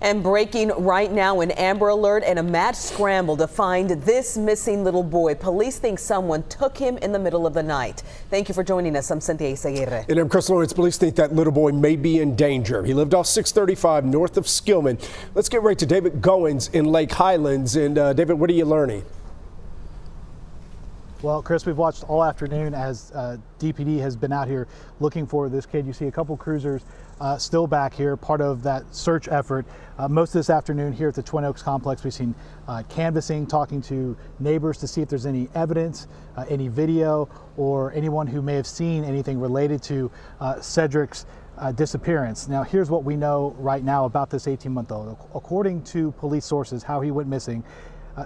And breaking right now, an Amber Alert and a mad scramble to find this missing little boy. Police think someone took him in the middle of the night. Thank you for joining us. I'm Cynthia Izaguirre. And I'm Chris Lawrence. Police think that little boy may be in danger. He lived off 635 north of Skillman. Let's get right to David Goins in Lake Highlands. And David, what are you learning? Well, Chris, we've watched all afternoon as DPD has been out here looking for this kid. You see a couple cruisers still back here, part of that search effort. Most of this afternoon here at the Twin Oaks complex, we've seen canvassing, talking to neighbors to see if there's any evidence, any video, or anyone who may have seen anything related to Cedric's disappearance. Now, here's what we know right now about this 18-month-old. According to police sources, how he went missing,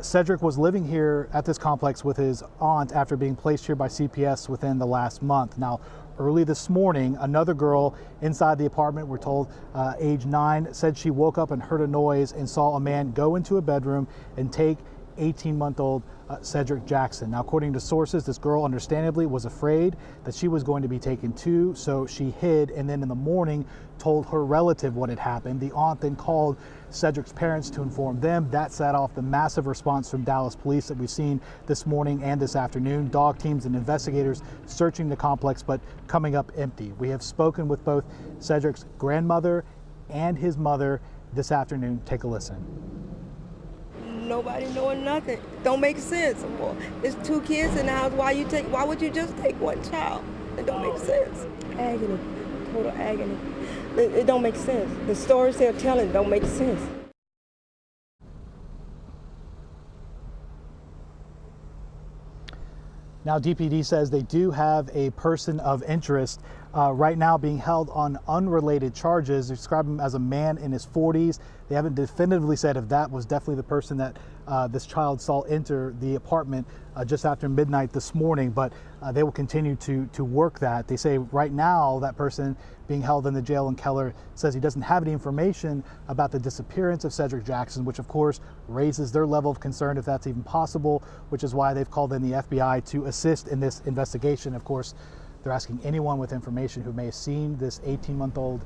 Cedric was living here at this complex with his aunt after being placed here by CPS within the last month. Now, early this morning, another girl inside the apartment, we're told age 9, said she woke up and heard a noise and saw a man go into a bedroom and take 18-month-old Cedric Jackson. Now, according to sources, this girl understandably was afraid that she was going to be taken too, so she hid, and then in the morning told her relative what had happened. The aunt then called Cedric's parents to inform them. That set off the massive response from Dallas police that we've seen this morning and this afternoon. Dog teams and investigators searching the complex, but coming up empty. We have spoken with both Cedric's grandmother and his mother this afternoon. Take a listen. Nobody knowing nothing. Don't make sense. Well, there's 2 kids in the house. Why would you just take one child? It don't make sense. Agony, total agony. It don't make sense. The stories they're telling don't make sense. Now, DPD says they do have a person of interest right now being held on unrelated charges. They describe him as a man in his 40s. They haven't definitively said if that was definitely the person that this child saw enter the apartment just after midnight this morning, but they will continue to work that. They say right now that person being held in the jail in Keller says he doesn't have any information about the disappearance of Cedric Jackson, which of course raises their level of concern if that's even possible, which is why they've called in the FBI to assist in this investigation. Of course, they're asking anyone with information who may have seen this 18-month-old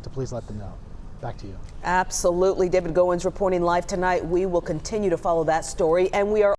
to please let them know. Back to you. Absolutely. David Goins reporting live tonight. We will continue to follow that story, and we are